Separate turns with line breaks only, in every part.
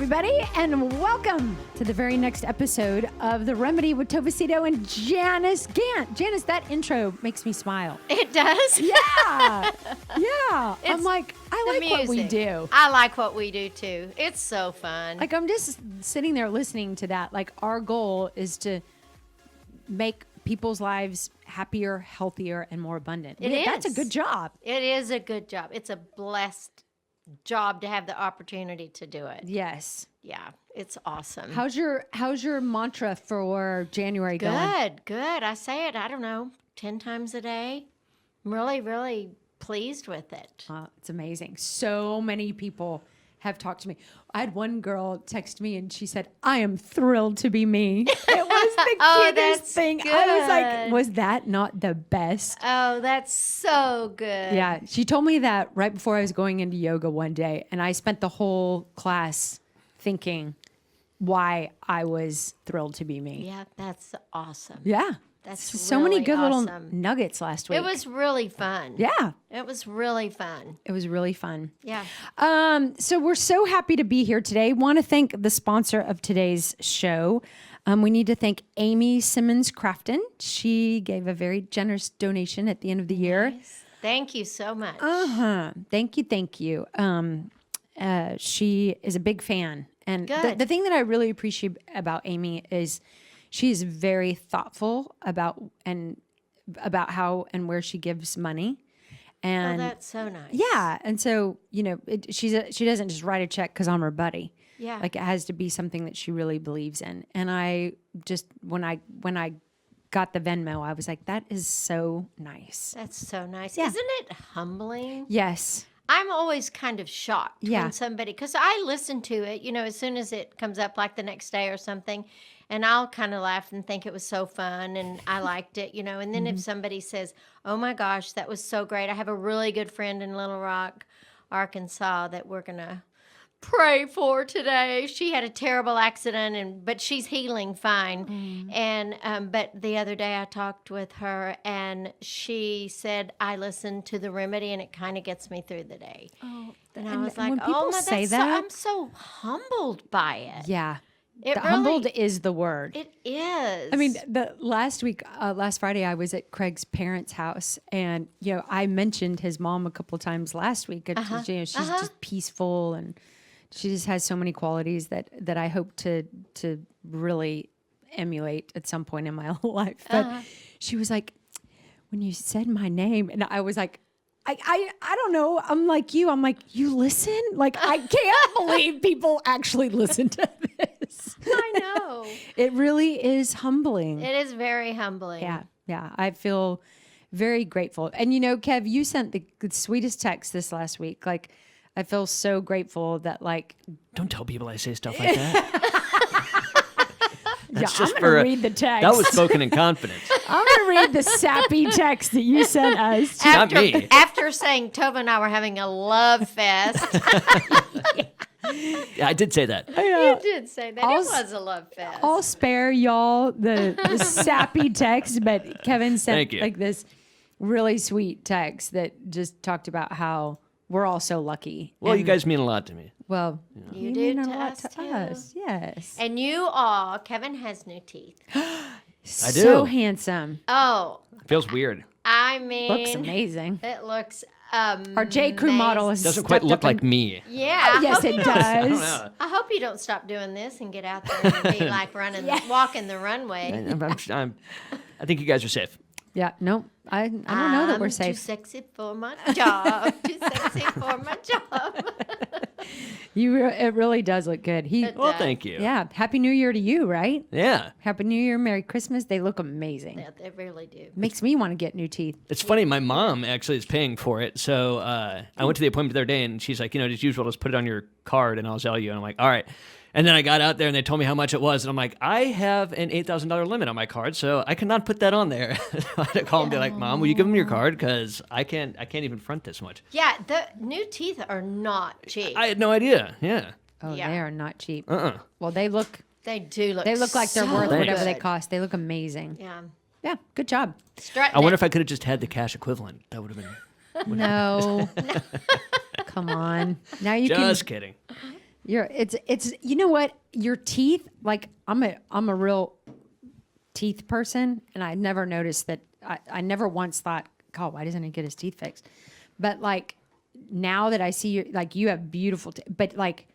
everybody, and welcome to the very next episode of The Remedy with Tovacito and Janice Gant. Janice, that intro makes me smile.
It does?
Yeah. Yeah. I'm like, I like what we do.
I like what we do too. It's so fun.
Like, I'm just sitting there listening to that. Like, our goal is to make people's lives happier, healthier, and more abundant. That's a good job.
It is a good job. It's a blessed job to have the opportunity to do it.
Yes.
Yeah, it's awesome.
How's your mantra for January going?
Good. I say it, I don't know, 10 times a day. I'm really, really pleased with it.
It's amazing. So many people have talked to me. I had one girl text me and she said, "I am thrilled to be me." It was the cutest thing.
Good.
I was like, was that not the best?
Oh, that's so good.
Yeah. She told me that right before I was going into yoga one day. And I spent the whole class thinking why I was thrilled to be me.
Yeah, that's awesome.
Yeah.
That's
so many good
awesome.
little nuggets last week.
It was really fun.
Yeah.
It was really fun.
It was really fun.
Yeah.
So we're so happy to be here today. Want to thank the sponsor of today's show. We need to thank Amy Simmons Crafton. She gave a very generous donation at the end of the year.
Nice. Thank you so much.
Thank you. She is a big fan. And
Good.
the thing that I really appreciate about Amy is she is very thoughtful about how and where she gives money. And
that's so nice.
yeah. And so, she doesn't just write a check because I'm her buddy.
Yeah.
Like, it has to be something that she really believes in. And I just, when I got the Venmo, I was like, that is so nice.
That's so nice.
Yeah.
Isn't it humbling?
Yes.
I'm always kind of shocked
Yeah.
when somebody, because I listen to it, as soon as it comes up, like the next day or something, and I'll kind of laugh and think it was so fun and I liked it, and then if somebody says, "Oh my gosh, that was so great. I have a really good friend in Little Rock, Arkansas that we're going to pray for today. She had a terrible accident, but she's healing fine." And but the other day I talked with her, and she said, "I listened to The Remedy, and it kind of gets me through the day." Oh, and I was like,
when people
"Oh my,
say
that's
that,
I'm so humbled by it."
Yeah.
It really,
humbled is the word.
It is.
I mean, the last Friday, I was at Craig's parents' house, and I mentioned his mom a couple times last week. She's just peaceful, and she just has so many qualities that I hope to really emulate at some point in my life. But she was like, when you said my name, and I was like, I don't know. I'm like you. I'm like, you listen? Like, I can't believe people actually listen to this.
I know.
It really is humbling.
It is very humbling.
Yeah. I feel very grateful. And Kev, you sent the sweetest text this last week. Like, I feel so grateful that, like,
don't tell people I say stuff like that.
I'm going to read the text.
That was spoken in confidence.
I'm going to read the sappy text that you sent us.
Not me.
After saying Tova and I were having a love fest.
Yeah, I did say that.
You did say that. It was a love fest.
I'll spare y'all the sappy text, but Kevin sent like this really sweet text that just talked about how we're all so lucky.
Well, you guys mean a lot to me.
Well,
you
do
mean
to
a lot
to us. Yes.
And Kevin has new teeth.
I do.
So handsome.
Oh.
Feels weird.
I mean.
Looks amazing.
It looks
Our J. Crew model is
doesn't quite look like me.
Yeah.
Yes, it does.
I hope you don't stop doing this and get out there and be like walking the runway.
I think you guys are safe.
Yeah, no, I don't know that we're safe.
Too sexy for my job. Too sexy for my job.
It really does look good.
Well, thank you.
Yeah, Happy New Year to you, right?
Yeah.
Happy New Year, Merry Christmas. They look amazing.
Yeah, they really do.
Makes me want to get new teeth.
It's funny. My mom actually is paying for it. So I went to the appointment the other day, and she's like, as usual, just put it on your card, and I'll sell you. And I'm like, all right. And then I got out there, and they told me how much it was. And I'm like, I have an $8,000 limit on my card, so I cannot put that on there. I had to call and be like, Mom, will you give them your card? Because I can't even front this much.
Yeah, the new teeth are not cheap.
I had no idea. Yeah.
Oh,
Yeah.
they are not cheap.
Uh-uh.
Well, they look
do look.
like they're
so
worth whatever they
good.
cost. They look amazing.
Yeah.
Yeah, good job.
I wonder if I could have just had the cash equivalent. That would have been.
No. Come on. Now you
Just kidding.
It's you know what? Your teeth, like I'm a real teeth person, and I never noticed that. I never once thought, God, why doesn't he get his teeth fixed? But like now that I see you, like you have beautiful teeth, but like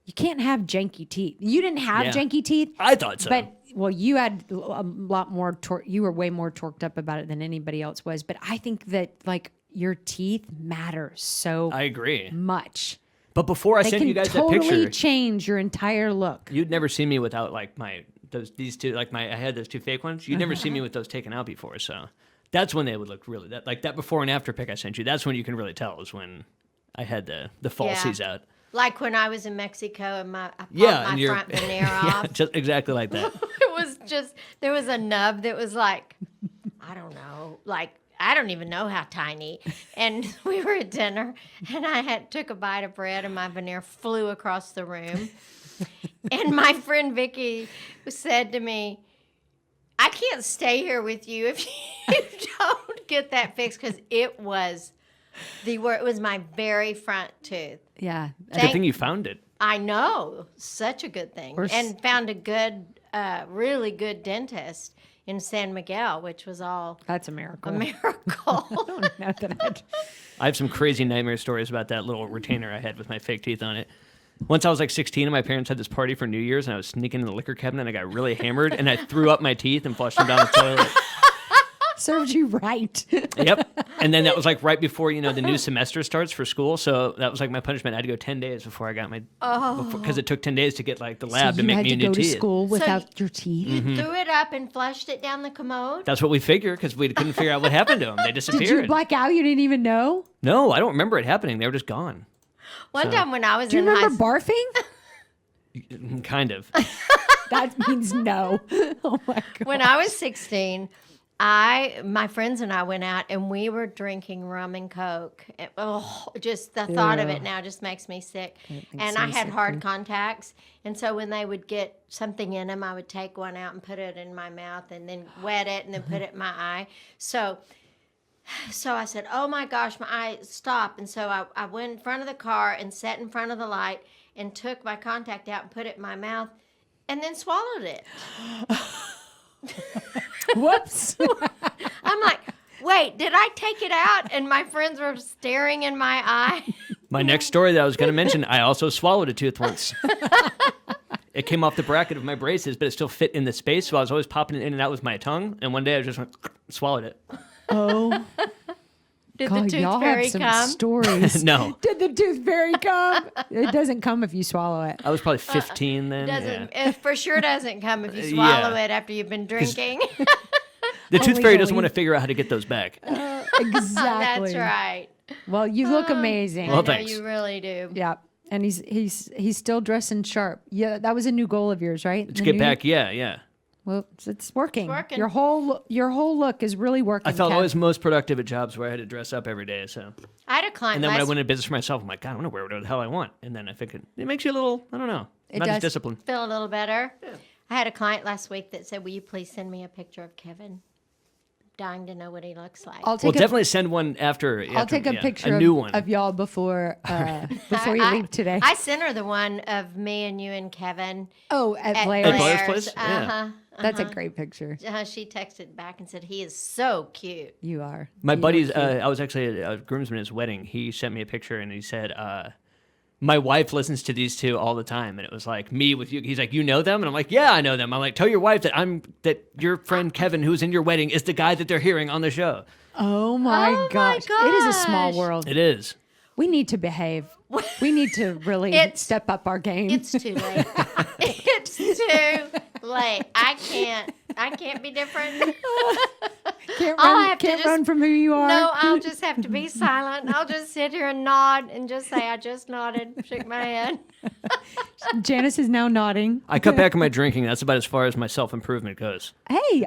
you can't have janky teeth. You didn't have
Yeah.
janky teeth.
I thought so.
But well, you had a lot more. You were way more torqued up about it than anybody else was. But I think that like your teeth matter so
I agree.
much.
But before I
They
sent
can
you guys
totally
that picture,
change your entire look.
you'd never seen me without like these two, like I had those two fake ones. You'd never seen me with those taken out before. So that's when they would look really that before and after pic I sent you. That's when you can really tell is when I had the falsies out.
Like when I was in Mexico and I popped
Yeah,
my front veneer
yeah,
off.
just exactly like that.
It was just, there was a nub that was like, I don't know, like, I don't even know how tiny. And we were at dinner and I took a bite of bread and my veneer flew across the room. And my friend Vicky said to me, I can't stay here with you if you don't get that fixed, because it was it was my very front tooth.
Yeah.
Good thing you found it.
I know, such a good thing, and found a good, really good dentist in San Miguel, which was all
That's a miracle.
a miracle.
Not that
I have some crazy nightmare stories about that little retainer I had with my fake teeth on it. Once I was like 16 and my parents had this party for New Year's and I was sneaking in the liquor cabinet and I got really hammered and I threw up my teeth and flushed them down the toilet.
serves you right.
Yep. And then that was like right before, the new semester starts for school. So that was like my punishment. I had to go 10 days before I got my, because it took 10 days to get like the lab to
you
make
had
me
to
a new
go to
teeth.
school without your teeth.
Mm-hmm.
You threw it up and flushed it down the commode.
That's what we figured because we couldn't figure out what happened to them. They disappeared.
Did you black out? You didn't even know?
No, I don't remember it happening. They were just gone.
One time when I was
Do you
in high
remember
school,
barfing?
Kind of.
That means no. Oh my God.
when I was 16, my friends and I went out and we were drinking rum and Coke. Just the thought of it now just makes me sick. And I had hard contacts. And so when they would get something in them, I would take one out and put it in my mouth and then wet it and then put it in my eye. So I said, oh my gosh, my eye, stop. And so I went in front of the car and sat in front of the light and took my contact out and put it in my mouth and then swallowed it.
Whoops.
I'm like, wait, did I take it out? And my friends were staring in my eye.
My next story that I was going to mention, I also swallowed a tooth once. It came off the bracket of my braces, but it still fit in the space, so I was always popping it in and out with my tongue. And one day I just went, swallowed it.
Oh,
Did
God,
the tooth
y'all
fairy
have some
come?
stories.
No.
Did the tooth fairy come? It doesn't come if you swallow it.
I was probably 15 then.
Doesn't
Yeah.
it for sure doesn't come if you swallow
Yeah.
it after you've been drinking.
The tooth fairy doesn't
Illegally.
want to figure out how to get those back.
Exactly.
That's right.
Well, you look amazing.
Well,
I know
thanks.
you really do.
Yeah. And he's still dressing sharp. Yeah, that was a new goal of yours, right?
Let's get back. Yeah.
Well, it's working.
working.
Your whole look is really working.
I felt
Kev.
I was most productive at jobs where I had to dress up every day. So,
I had a client
and then when I
last
went into business for myself, I'm like, God, I want to wear whatever the hell I want. And then I think it makes you a little, I don't know,
It
not as
does.
disciplined.
feel a little better. I had a client last week that said, will you please send me a picture of Kevin? Dying to know what he looks like.
I'll
Well,
take
definitely send one after.
I'll take a picture
a new one.
of y'all before you leave today.
I sent her the one of me and you and Kevin
at
At
Blair's.
Blair's place? Yeah.
Uh-huh.
That's a great picture.
She texted back and said, he is so cute.
You are.
My
You
buddy's,
look cute.
I was actually a groomsman at his wedding. He sent me a picture and he said, my wife listens to these two all the time. And it was like me with you. He's like, you know them? And I'm like, yeah, I know them. I'm like, tell your wife that your friend Kevin, who's in your wedding, is the guy that they're hearing on the show.
Oh my
Oh my
gosh. It is a small
gosh.
world.
It is.
We need to behave. We need to really
It's-
step up our game.
It's too late. It's too late. I can't be different.
can't
I'll
run,
have to
can't
just-
run from who you are.
No, I'll just have to be silent. I'll just sit here and nod and just say, I just nodded, shake my head.
Janice is now nodding.
I cut back on my drinking. That's about as far as my self-improvement goes.
Hey,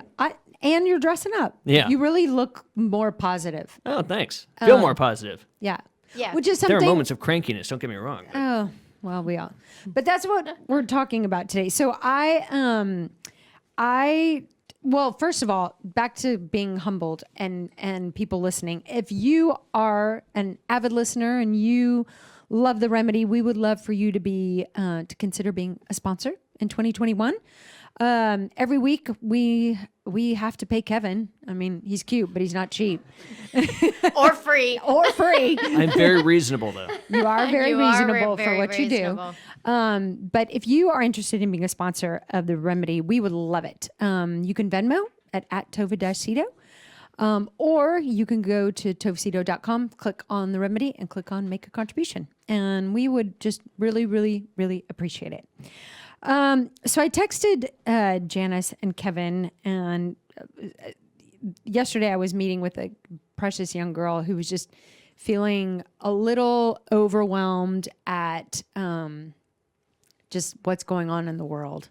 and you're dressing up.
Yeah.
You really look more positive.
Oh, thanks. Feel more positive.
Yeah.
Yeah.
Which is
There
something.
are moments of crankiness. Don't get me wrong. but-
Oh, well, we all. But that's what we're talking about today. So well, first of all, back to being humbled and people listening. If you are an avid listener and you love the Remedy. We would love for you to be to consider being a sponsor in 2021. Every week we have to pay Kevin. I mean, he's cute, but he's not cheap
Or free.
or free.
I'm very reasonable though.
You are very
You are
reasonable for
very
what you do.
reasonable.
But if you are interested in being a sponsor of the Remedy, we would love it. You can Venmo at Tova-Cito. Or you can go to tovacito.com, click on the Remedy, and click on make a contribution. And we would just really, really, really appreciate it. So I texted Janice and Kevin, and yesterday I was meeting with a precious young girl who was just feeling a little overwhelmed at just what's going on in the world.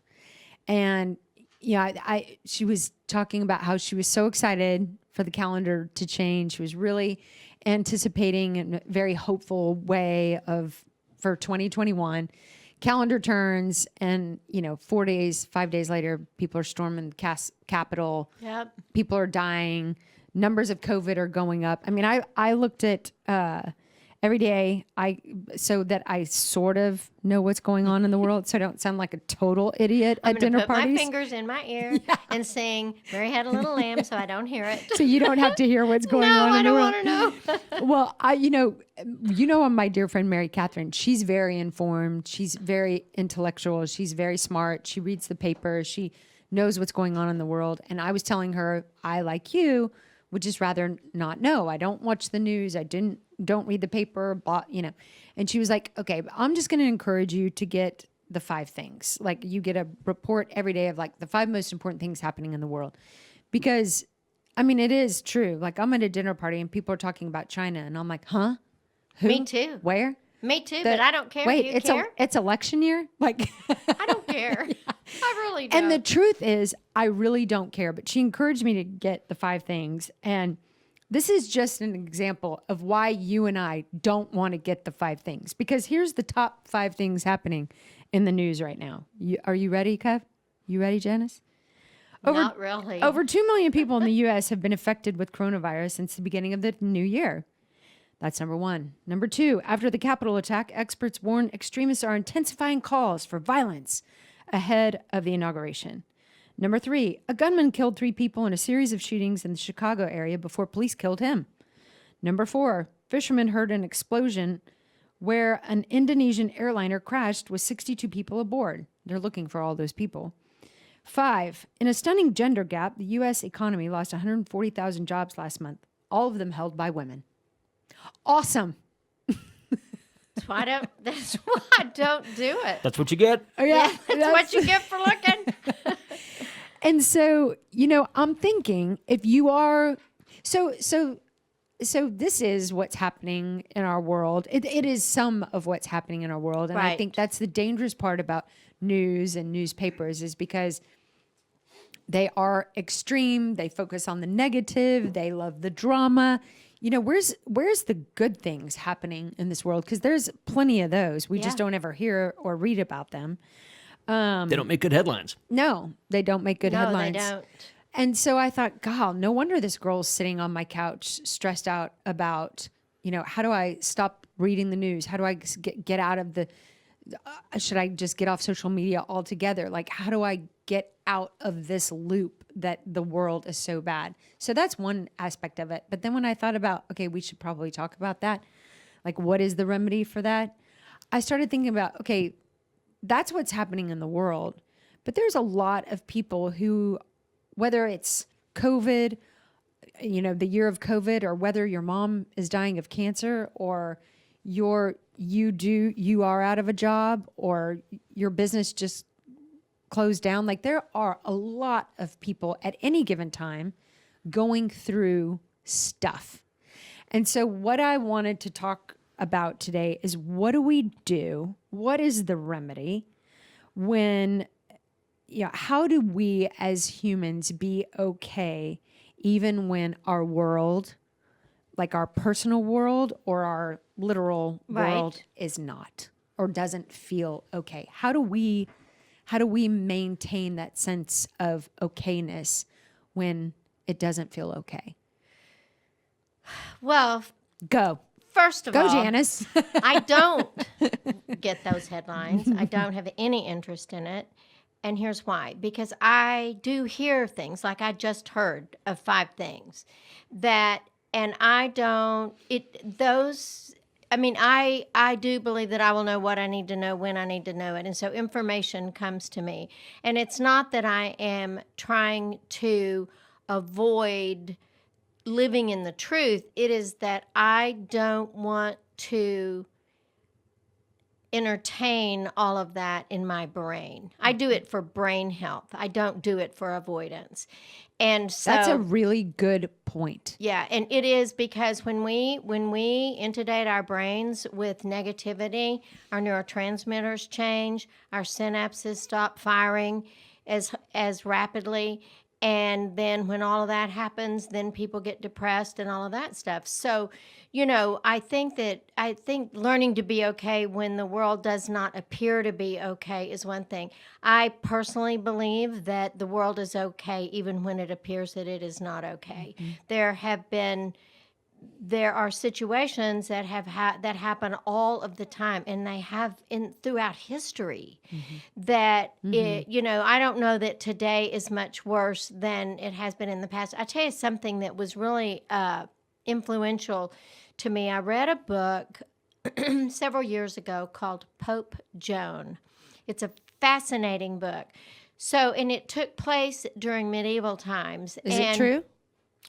And yeah, she was talking about how she was so excited for the calendar to change. She was really anticipating in a very hopeful way for 2021. Calendar turns, and 5 days later, people are storming the Capitol.
Yep.
People are dying. Numbers of COVID are going up. I mean, I looked at every day so that I sort of know what's going on in the world, so I don't sound like a total idiot
I'm
at
going
dinner
to put
parties.
my fingers in my ear and sing Mary Had a Little Lamb so I don't hear it.
So you don't have to hear what's going
No,
on
I
in the
don't
world.
want to know.
Well, my dear friend Mary Catherine. She's very informed. She's very intellectual. She's very smart. She reads the paper. She knows what's going on in the world. And I was telling her, I, like you, would just rather not know. I don't watch the news. I don't read the paper. And she was like, okay, I'm just going to encourage you to get the 5 things. Like, you get a report every day of like the 5 most important things happening in the world, because I mean, it is true. Like, I'm at a dinner party and people are talking about China, and I'm like, huh? Who?
Me too.
Where?
Me too, but I don't care.
Wait,
Do you
it's
care?
it's election year? Like,
I don't care. I really don't.
and the truth is, I really don't care. But she encouraged me to get the 5 things. And this is just an example of why you and I don't want to get the 5 things. Because here's the top 5 things happening in the news right now. Are you ready, Kev? You ready, Janice?
Not really.
Over 2 million people in the U.S. have been affected with coronavirus since the beginning of the new year. That's number 1. Number 2, after the Capitol attack, experts warn extremists are intensifying calls for violence ahead of the inauguration. Number 3, a gunman killed 3 people in a series of shootings in the Chicago area before police killed him. Number 4, fishermen heard an explosion where an Indonesian airliner crashed with 62 people aboard. They're looking for all those people. 5, in a stunning gender gap, the U.S. economy lost 140,000 jobs last month, all of them held by women. Awesome.
That's why I don't do it.
That's what you get.
Oh, yeah.
That's what you get for looking.
And so, I'm thinking, if you are so this is what's happening in our world. It is some of what's happening in our world. And I
Right.
think that's the dangerous part about news and newspapers, is because they are extreme. They focus on the negative. They love the drama. Where's the good things happening in this world? Because there's plenty of those. We just
Yeah.
don't ever hear or read about them.
They don't make good headlines.
No, they don't make good
No,
headlines.
they don't.
And so I thought, God, no wonder this girl's sitting on my couch stressed out about, how do I stop reading the news? How do I get out of should I just get off social media altogether? Like, how do I get out of this loop that the world is so bad? So that's one aspect of it. But then when I thought about, okay, we should probably talk about that. Like, what is the remedy for that? I started thinking about, okay, that's what's happening in the world. But there's a lot of people who, whether it's COVID, the year of COVID, or whether your mom is dying of cancer, or you are out of a job, or your business just closed down. Like, there are a lot of people at any given time going through stuff. And so what I wanted to talk about today is, what do we do? What is the remedy when, how do we as humans be okay even when our world, like our personal world or our literal world,
Right.
is not or doesn't feel okay? How do we maintain that sense of okayness when it doesn't feel okay?
Well,
Go.
First of
Go,
all,
Janice.
I don't get those headlines. I don't have any interest in it. And here's why. Because I do hear things like I just heard of 5 things that, and I don't, I do believe that I will know what I need to know when I need to know it. And so information comes to me. And it's not that I am trying to avoid living in the truth. It is that I don't want to entertain all of that in my brain. I do it for brain health. I don't do it for avoidance. And so
That's a really good point.
yeah, and it is because when we intubate our brains with negativity, our neurotransmitters change, our synapses stop firing as rapidly, and then when all of that happens, then people get depressed and all of that stuff. So, I think learning to be okay when the world does not appear to be okay is one thing. I personally believe that the world is okay even when it appears that it is not okay. Mm-hmm. There are situations that that happen all of the time, and they have throughout history. Mm-hmm. That I don't know that today is much worse than it has been in the past. I tell you something that was really influential to me. I read a book several years ago called Pope Joan. It's a fascinating book. So, and it took place during medieval times.
Is it true?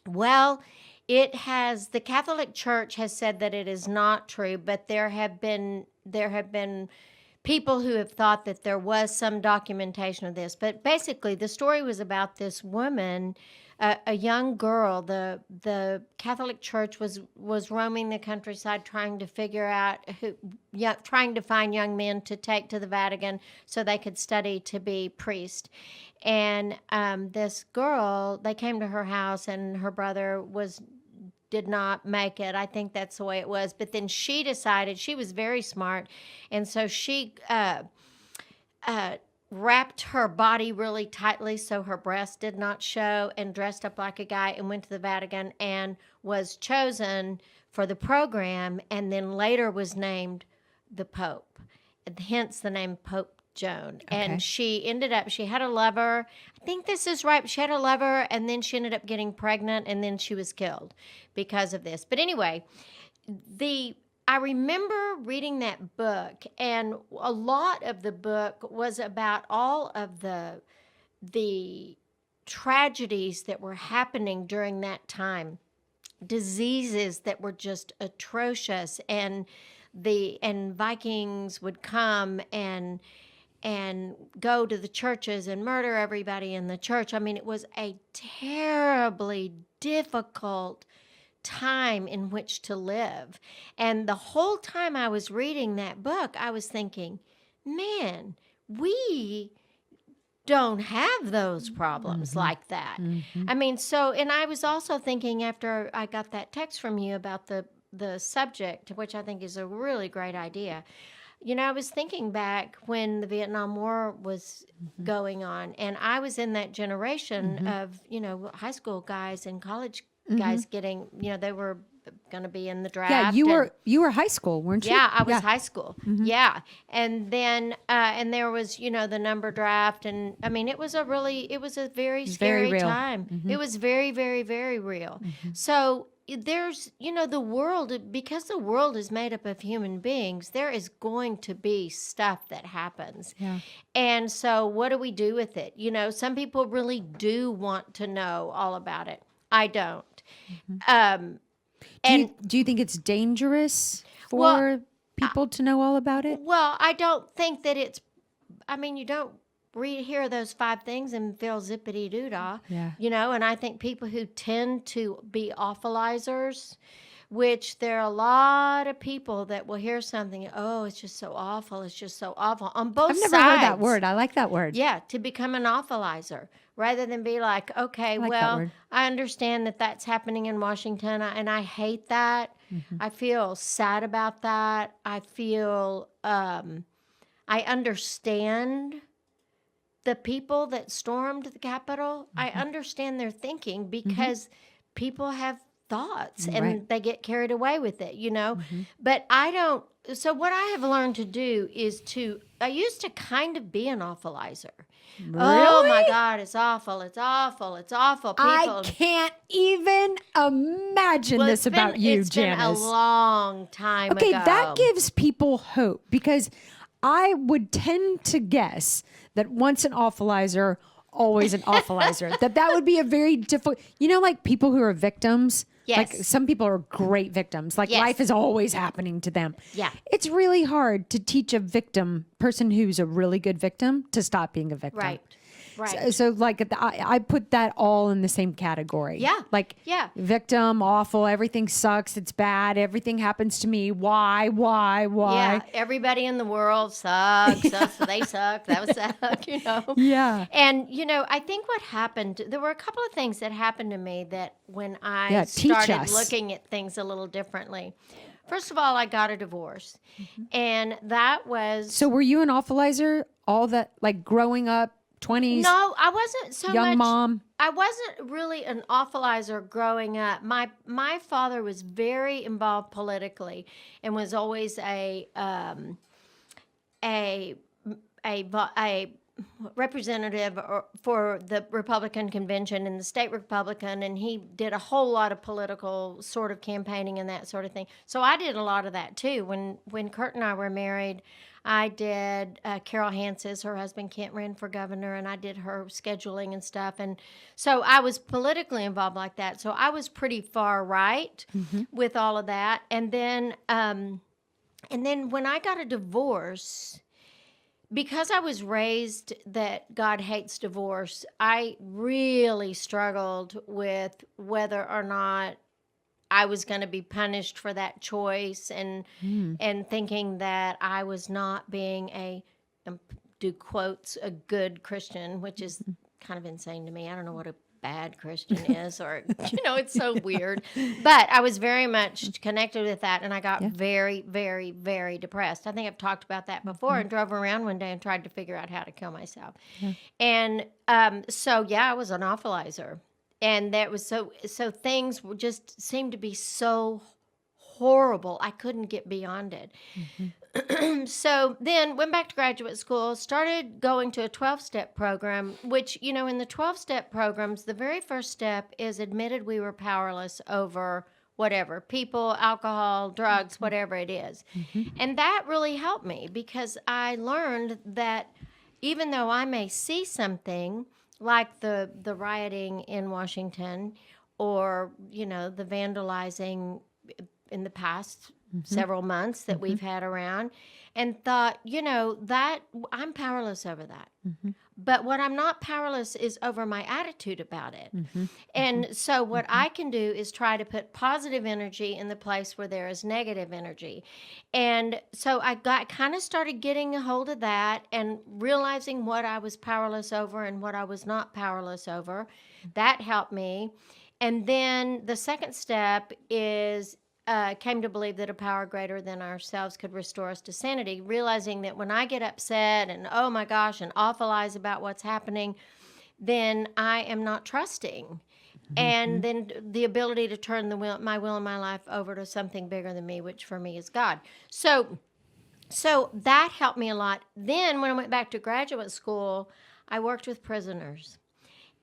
Well, the Catholic Church has said that it is not true, but there have been people who have thought that there was some documentation of this. But basically, the story was about this woman, a young girl. The Catholic Church was roaming the countryside trying to figure out trying to find young men to take to the Vatican so they could study to be priest. And this girl, they came to her house, and her brother did not make it. I think that's the way it was. But then she decided, she was very smart, and so she wrapped her body really tightly so her breast did not show, and dressed up like a guy and went to the Vatican and was chosen for the program, and then later was named the Pope, hence the name Pope Joan. Okay. And she had a lover. I think this is right. She had a lover, and then she ended up getting pregnant, and then she was killed because of this. But anyway, I remember reading that book, and a lot of the book was about all of the tragedies that were happening during that time, diseases that were just atrocious, and Vikings would come and go to the churches and murder everybody in the church. I mean, it was a terribly difficult time in which to live. And the whole time I was reading that book, I was thinking, man, we don't have those problems mm-hmm. like that. Mm-hmm. I mean, and I was also thinking after I got that text from you about the subject, which I think is a really great idea. I was thinking back when the Vietnam War was mm-hmm. going on, and I was in that generation mm-hmm. of, high school guys and college mm-hmm. guys getting, they were going to be in the draft.
Yeah, you were high school, weren't you?
Yeah, I was high school. Mm-hmm. Yeah. And then, and there was, the number draft. And I mean, it was a very scary time. Mm-hmm. It was very, very, very real. Mm-hmm. So there's, the world, because the world is made up of human beings, there is going to be stuff that happens. Yeah. And so what do we do with it? Some people really do want to know all about it. I don't.
Mm-hmm. Do you think it's dangerous for people to know all about it?
Well, I don't think that you don't hear those 5 things and feel zippity doo dah. Yeah. And I think people who tend to be awfulizers, which there are a lot of people that will hear something, oh, it's just so awful. It's just so awful. On both sides.
I've never heard that word. I like that word.
Yeah, to become an awfulizer rather than be like, okay, I understand that that's happening in Washington, and I hate that. Mm-hmm. I feel sad about that. I feel, I understand the people that stormed the Capitol. Mm-hmm. I understand their thinking because people have thoughts and
Right.
they get carried away with it, But I don't. So what I have learned to do is I used to kind of be an awfulizer. Oh my
Really?
God, it's awful. It's awful. It's awful.
I
People.
can't even imagine
Well,
this about you,
it's been a
Janice.
long time
Okay,
ago.
that gives people hope because I would tend to guess that once an awfulizer, always an awfulizer. that would be a very difficult, like people who are victims. Like
Yes.
some people are great victims. Like
Yes.
life is always happening to them.
Yeah.
It's really hard to teach a person who's a really good victim to stop being a victim.
Right. Right.
So like I put that all in the same category.
Yeah.
Like
Yeah.
victim, awful, everything sucks, it's bad, everything happens to me. Why?
Yeah, everybody in the world sucks. So they suck. That was suck.
Yeah.
And, I think what happened, there were a couple of things that happened to me that when I
Yeah, teach
started
us.
looking at things a little differently. First of all, I got a divorce. And that was.
So were you an awfulizer all that like growing up 20s,
No, I wasn't so
young
much.
mom?
I wasn't really an awfulizer growing up. My father was very involved politically and was always a representative for the Republican convention and the state Republican, and he did a whole lot of political sort of campaigning and that sort of thing. So I did a lot of that too. When Kurt and I were married, I did Carol Hanses, her husband Kent ran for governor, and I did her scheduling and stuff. And so I was politically involved like that. So I was pretty far right with all of that. And then when I got a divorce, because I was raised that God hates divorce, I really struggled with whether or not I was going to be punished for that choice, and thinking that I was not being do quotes, a good Christian, which is kind of insane to me. I don't know what a bad Christian is, or it's so weird. But I was very much connected with that, and I got very, very, very depressed. I think I've talked about that before, and drove around one day and tried to figure out how to kill myself. And so I was an awfulizer. And that was so things just seemed to be so horrible. I couldn't get beyond it. So then went back to graduate school, started going to a 12-step program, which, in the 12-step programs, the very first step is admitted we were powerless over whatever, people, alcohol, drugs, whatever it is. And that really helped me because I learned that even though I may see something, like the rioting in Washington, or the vandalizing in the past several months that we've had around, and thought that I'm powerless over that. But what I'm not powerless is over my attitude about it. And so what I can do is try to put positive energy in the place where there is negative energy. And so I kind of started getting a hold of that and realizing what I was powerless over and what I was not powerless over. That helped me. And then the second step is came to believe that a power greater than ourselves could restore us to sanity, realizing that when I get upset and, oh my gosh, and awfulize about what's happening, then I am not trusting. And then the ability to turn my will and my life over to something bigger than me, which for me is God. So that helped me a lot. Then when I went back to graduate school, I worked with prisoners.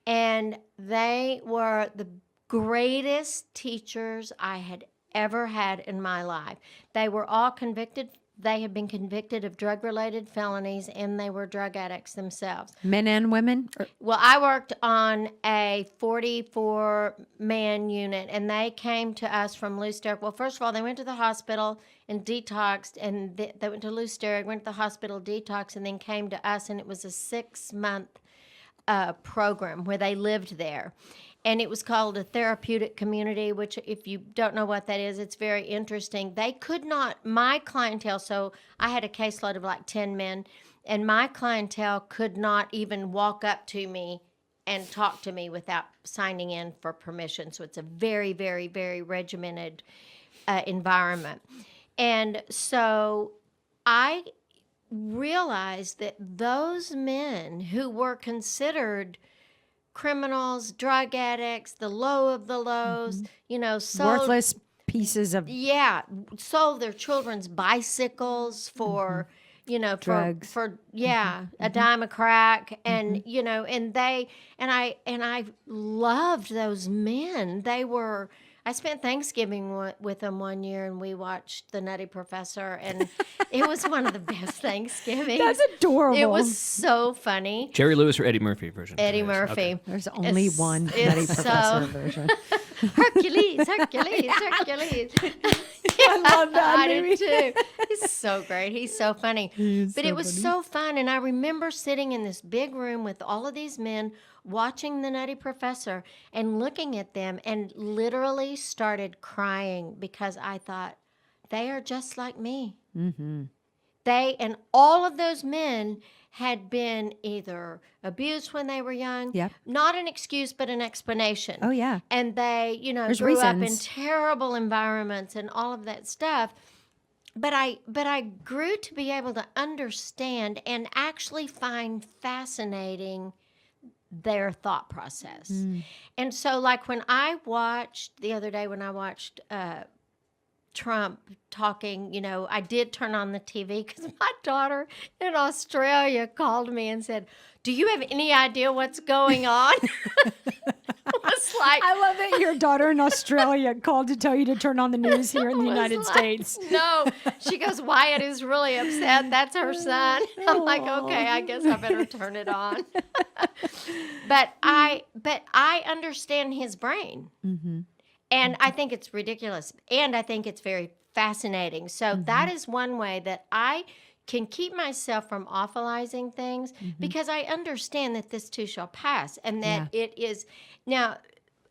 And they were the greatest teachers I had ever had in my life. They were all convicted. They had been convicted of drug-related felonies, and they were drug addicts themselves.
Men and women?
Well, I worked on a 44-man unit, and they came to us from Lou Stehrig. Well, first of all, they went to the hospital and detoxed, and they went to Lou Stehrig, went to the hospital, detoxed, and then came to us, and it was a 6-month program where they lived there. And it was called a therapeutic community, which if you don't know what that is, it's very interesting. They could not, my clientele, so I had a caseload of like 10 men, and my clientele could not even walk up to me and talk to me without signing in for permission. So it's a very, very, very regimented environment. And so I realized that those men who were considered criminals, drug addicts, the low of the lows, sold,
Worthless pieces of
sold their children's bicycles for,
drugs.
a dime a crack. And, and I loved those men. I spent Thanksgiving with them one year, and we watched The Nutty Professor, and it was one of the best Thanksgivings.
That's adorable.
It was so funny.
Jerry Lewis or Eddie Murphy version?
Eddie Murphy.
Okay.
There's only one Nutty
it's
Professor
so-
version.
Hercules.
I love that
I
movie.
did too. He's so great. He's so funny. But it was so fun. And I remember sitting in this big room with all of these men watching The Nutty Professor and looking at them and literally started crying because I thought, they are just like me.
Mm-hmm.
They and all of those men had been either abused when they were young.
Yep.
Not an excuse, but an explanation.
Oh, yeah.
And they,
There's
grew up in
reasons.
terrible environments and all of that stuff. But I grew to be able to understand and actually find fascinating their thought process. And so, like when I watched the other day, when I watched Trump talking, I did turn on the TV because my daughter in Australia called me and said, "Do you have any idea what's going on?" It was like,
I love that your daughter in Australia called to tell you to turn on the news here in the
was
United
like,
States.
No, she goes, "Wyatt is really upset. That's her son." I'm like, okay, I guess I better turn it on. But I understand his brain.
Mm-hmm.
And I think it's ridiculous. And I think it's very fascinating. So that is one way that I can keep myself from awfulizing things because I understand that this too shall pass and that it is. Now,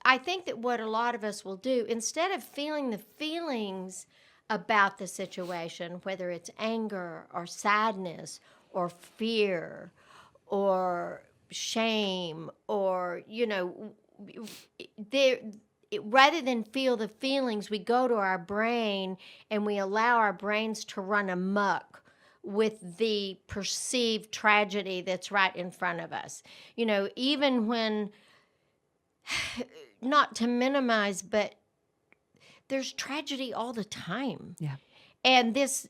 I think that what a lot of us will do, instead of feeling the feelings about the situation, whether it's anger or sadness or fear or shame or, rather than feel the feelings, we go to our brain and we allow our brains to run amok with the perceived tragedy that's right in front of us. Even when, not to minimize, but there's tragedy all the time.
Yeah.
And this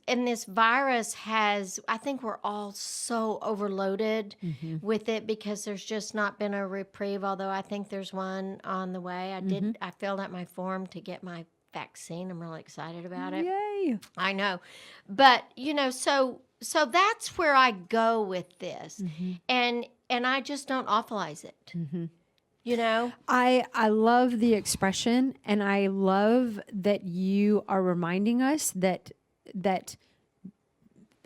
virus has, I think we're all so overloaded with it because there's just not been a reprieve, although I think there's one on the way. I filled out my form to get my vaccine. I'm really excited about it.
Yay.
I know. But, so that's where I go with this. And I just don't awfulize it.
I love the expression, and I love that you are reminding us that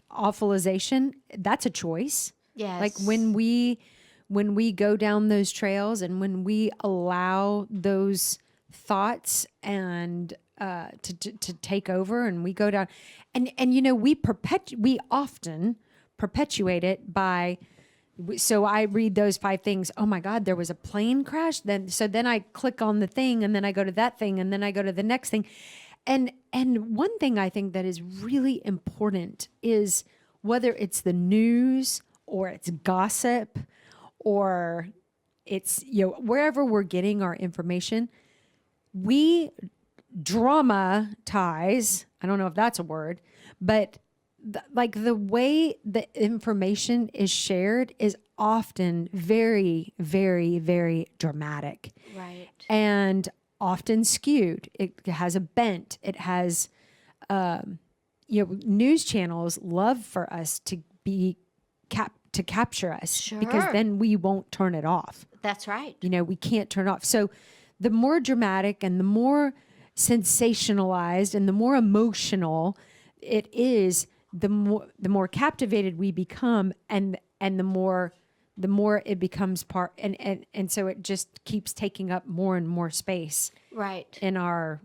awfulization, that's a choice.
Yes.
Like when we go down those trails and when we allow those thoughts and to take over, and we go down and we often perpetuate it by. So I read those 5 things. Oh my God, there was a plane crash. Then I click on the thing, and then I go to that thing, and then I go to the next thing. And one thing I think that is really important is whether it's the news or it's gossip or it's wherever we're getting our information, we dramatize. I don't know if that's a word, but like the way the information is shared is often very, very, very dramatic.
Right.
And often skewed. It has a bent. It has, news channels love for us to be to capture us because then we won't turn it off.
That's right.
We can't turn it off. So the more dramatic and the more sensationalized and the more emotional it is, the more captivated we become, and the more it becomes part, and so it just keeps taking up more and more space,
right,
in our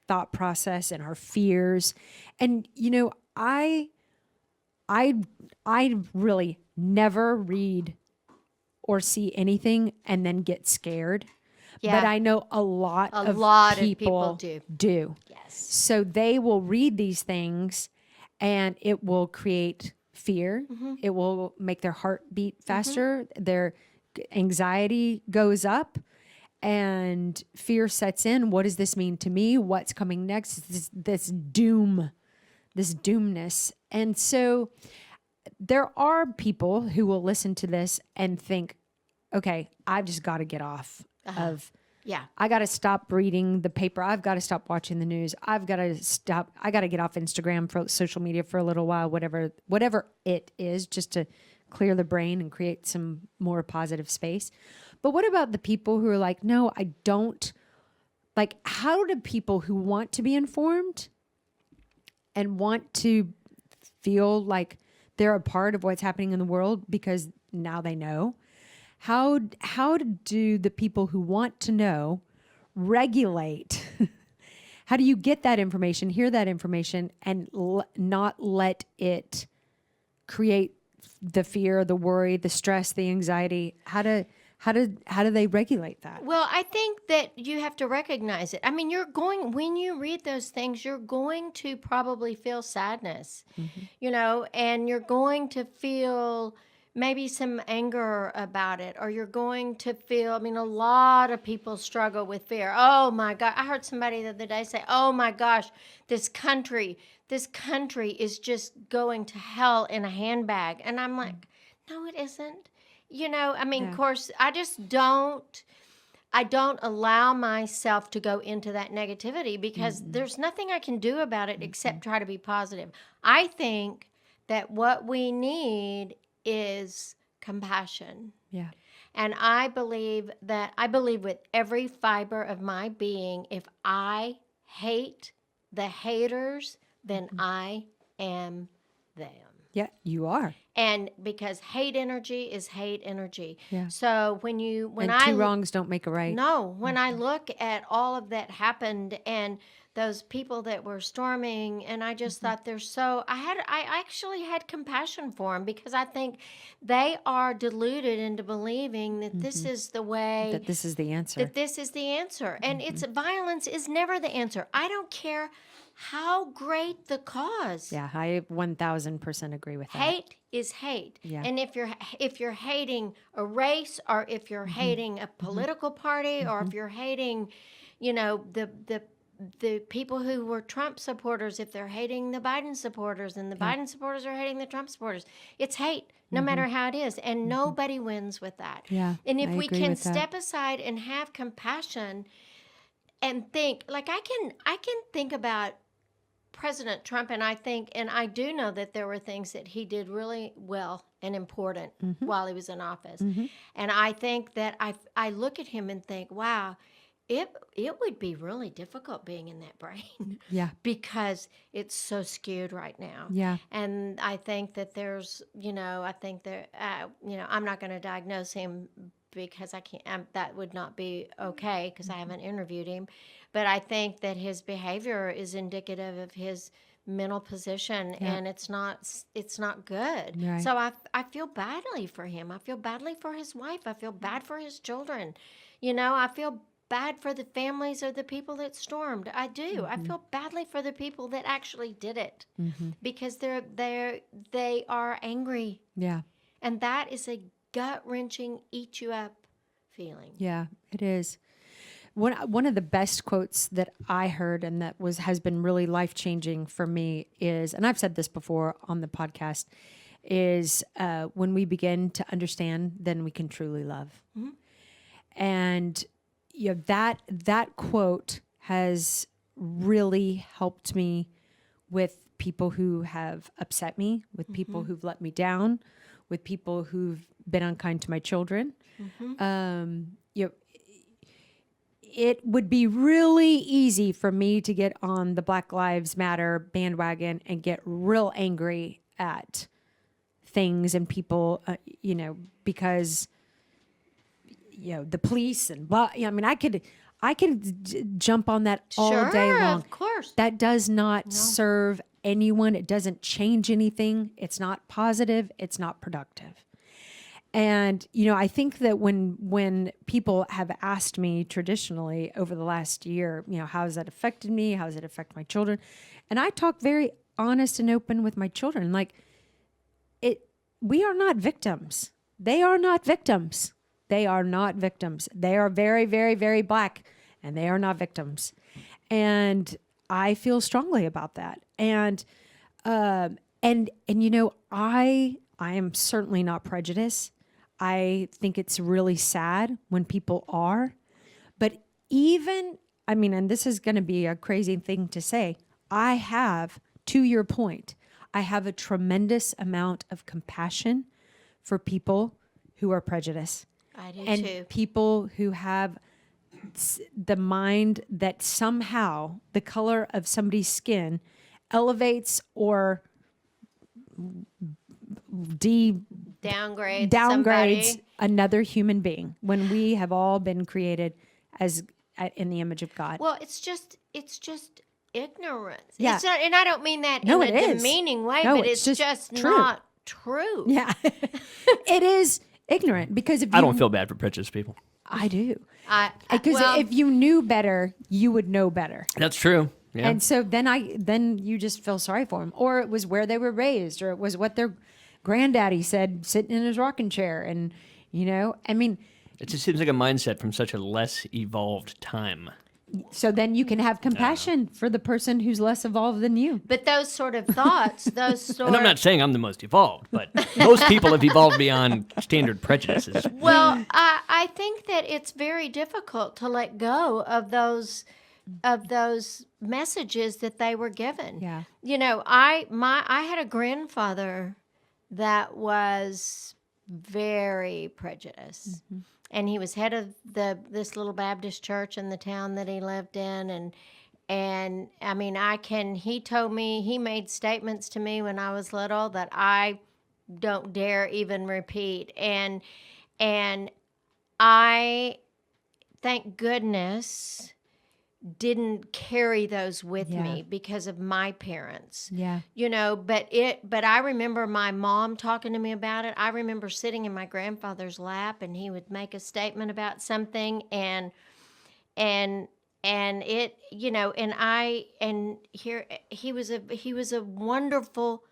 thought process and our fears. And I really never read or see anything and then get scared.
Yeah.
But I know a lot of people do.
Yes.
So they will read these things and it will create fear. It will make their heart beat faster. They're anxiety goes up and fear sets in. What does this mean to me? What's coming next? This doomness. And so there are people who will listen to this and think, okay, I've just got to get off of,
Yeah.
I got to stop reading the paper. I've got to stop watching the news. I got to get off Instagram, for social media for a little while, whatever it is, just to clear the brain and create some more positive space. But what about the people who are like, no, I don't, like, how do people who want to be informed and want to feel like they're a part of what's happening in the world because now they know, how do the people who want to know regulate? How do you get that information, hear that information, and not let it create the fear, the worry, the stress, the anxiety? How do they regulate that?
Well, I think that you have to recognize it. I mean, when you read those things, you're going to probably feel sadness, and you're going to feel maybe some anger about it, or you're going to feel, I mean, a lot of people struggle with fear. Oh my God. I heard somebody the other day say, oh my gosh, this country is just going to hell in a handbag. And I'm like, no, it isn't. I mean, Of course, I don't allow myself to go into that negativity because there's nothing I can do about it except try to be positive. I think that what we need is compassion.
Yeah.
And I believe with every fiber of my being, if I hate the haters, then I am them.
Yeah, you are.
And because hate energy is hate energy.
Yeah.
So when
two wrongs don't make a right.
No, when I look at all of that happened and those people that were storming, and I just thought I actually had compassion for them because I think they are deluded into believing that this is the way.
That this is the answer.
That this is the answer. And violence is never the answer. I don't care how great the cause.
Yeah, I 1000% agree with that.
Hate is hate.
Yeah.
And if you're hating a race, or if you're hating a political party, or if you're hating, the people who were Trump supporters, if they're hating the Biden supporters, and the Biden supporters are hating the Trump supporters, it's hate, no matter how it is. And nobody wins with that.
Yeah,
And if
I
we
agree
can
with that.
step aside and have compassion and think, like I can think about President Trump, and I do know that there were things that he did really well and important while he was in office. And I think that I look at him and think, wow, it would be really difficult being in that brain.
Yeah.
Because it's so skewed right now.
Yeah.
And I think that there's, I'm not going to diagnose him because I can't, that would not be okay because I haven't interviewed him. But I think that his behavior is indicative of his mental position, and it's not good.
Right.
So I feel badly for him. I feel badly for his wife. I feel bad for his children. I feel bad for the families of the people that stormed. I do. I feel badly for the people that actually did it because they are angry.
Yeah.
And that is a gut-wrenching, eat-you-up feeling.
Yeah, it is. One of the best quotes that I heard and that has been really life-changing for me is, and I've said this before on the podcast, is when we begin to understand, then we can truly love. And that quote has really helped me with people who have upset me, with people who've let me down, with people who've been unkind to my children. It would be really easy for me to get on the Black Lives Matter bandwagon and get real angry at things and people, because the police and blah. I mean, I could jump on that all day long.
Of course.
That does not serve anyone. It doesn't change anything. It's not positive. It's not productive. And, I think that when people have asked me traditionally over the last year, how has that affected me? How does it affect my children? And I talk very honest and open with my children. Like, we are not victims. They are not victims. They are not victims. They are very, very, very black, and they are not victims. And I feel strongly about that. And you know, I am certainly not prejudiced. I think it's really sad when people are. But even, I mean, and this is going to be a crazy thing to say, I have, to your point, I have a tremendous amount of compassion for people who are prejudiced.
I do
And
too.
people who have the mind that somehow the color of somebody's skin elevates or
Downgrade
downgrades
somebody.
another human being when we have all been created as in the image of God.
Well, it's just ignorance.
Yeah.
It's not, and I don't mean that
No,
in
it
a
is.
demeaning way,
No,
but
it's
it's
just
just
true.
not true.
Yeah, it is ignorant because if
I
you,
don't feel bad for prejudiced people.
I do.
I
Because
well,
if you knew better, you would know better.
That's true. Yeah.
And so then you just feel sorry for them. Or it was where they were raised, or it was what their granddaddy said sitting in his rocking chair. And, you know, I mean,
It just seems like a mindset from such a less evolved time.
so then you can have compassion for the person who's less evolved than you.
but those sort of thoughts, those sort
And I'm not saying I'm the most evolved, but most people have evolved beyond standard prejudices.
Well, I think that it's very difficult to let go of those messages that they were given.
Yeah.
You know, I had a grandfather that was very prejudiced. And he was head of this little Baptist church in the town that he lived in, and I mean, he told me, he made statements to me when I was little that I don't dare even repeat. And I, thank goodness, didn't carry those with
Yeah.
me because of my parents.
Yeah.
You know, but I remember my mom talking to me about it. I remember sitting in my grandfather's lap and he would make a statement about something and it, you know, and here he was a wonderful,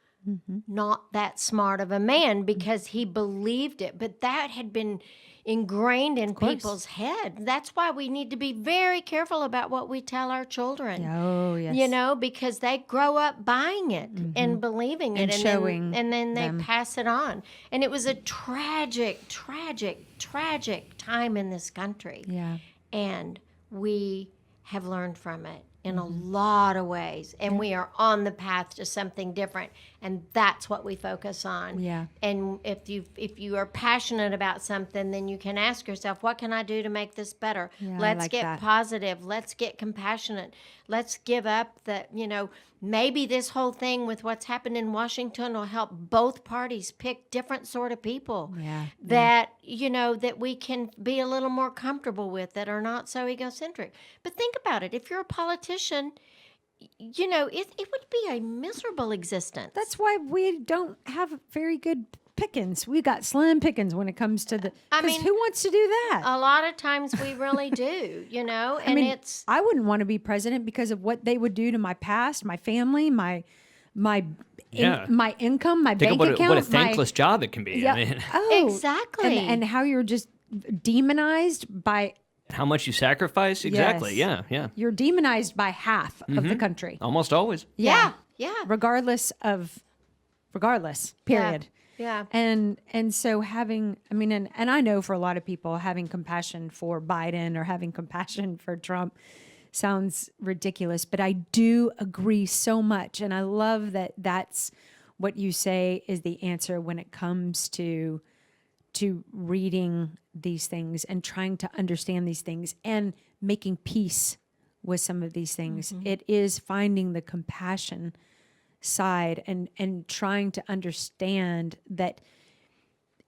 not that smart of a man because he believed it, but that had been ingrained in
course.
people's head. That's why we need to be very careful about what we tell our children.
Oh, yes.
You know, because they grow up buying it and believing it
And showing
and then they
them.
pass it on. And it was a tragic, tragic, tragic time in this country.
Yeah.
And we have learned from it in a
Mm-hmm.
lot of ways. And we are on the path to something different. And that's what we focus on.
Yeah.
And if you are passionate about something, then you can ask yourself, what can I do to make this better?
Yeah, I
Let's
like
get
that.
positive. Let's get compassionate. Let's give up the, you know, maybe this whole thing with what's happened in Washington will help both parties pick different sort of people
Yeah.
that, you know, that we can be a little more comfortable with, that are not so egocentric. But think about it. If you're a politician, you know, it would be a miserable existence.
That's why we don't have very good pickings. We got slim pickings when it comes to the.
I
'cause
mean,
who wants to do that?
a lot of times we really do, you know, and
I mean,
it's
I wouldn't want to be president because of what they would do to my past, my family, my
Yeah.
my income, my
Think
bank
about
account.
what a thankless job it can be.
Yeah.
I mean,
Oh,
Exactly.
And how you're just demonized by.
how much you sacrifice? Exactly.
Yes.
Yeah.
You're demonized by half of the country.
Almost always.
yeah.
Regardless. Period.
Yeah.
And so having, I mean, and I know for a lot of people, having compassion for Biden or having compassion for Trump sounds ridiculous, but I do agree so much. And I love that that's what you say is the answer when it comes to reading these things and trying to understand these things and making peace with some of these things. It is finding the compassion side and trying to understand that,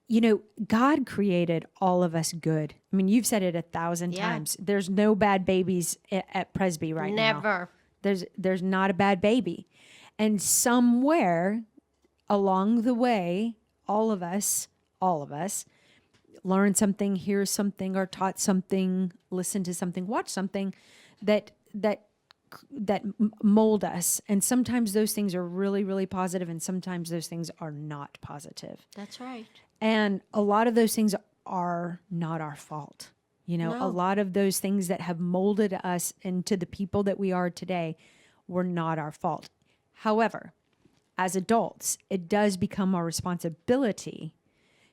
you know, God created all of us good. I mean, you've said it 1,000
Yeah.
times. There's no bad babies at Presby right now.
Never.
There's not a bad baby. And somewhere along the way, all of us learn something, hear something, or taught something, listen to something, watch something that mold us. And sometimes those things are really, really positive, and sometimes those things are not positive.
That's right.
And a lot of those things are not our fault. You know, a
No.
lot of those things that have molded us into the people that we are today were not our fault. However, as adults, it does become our responsibility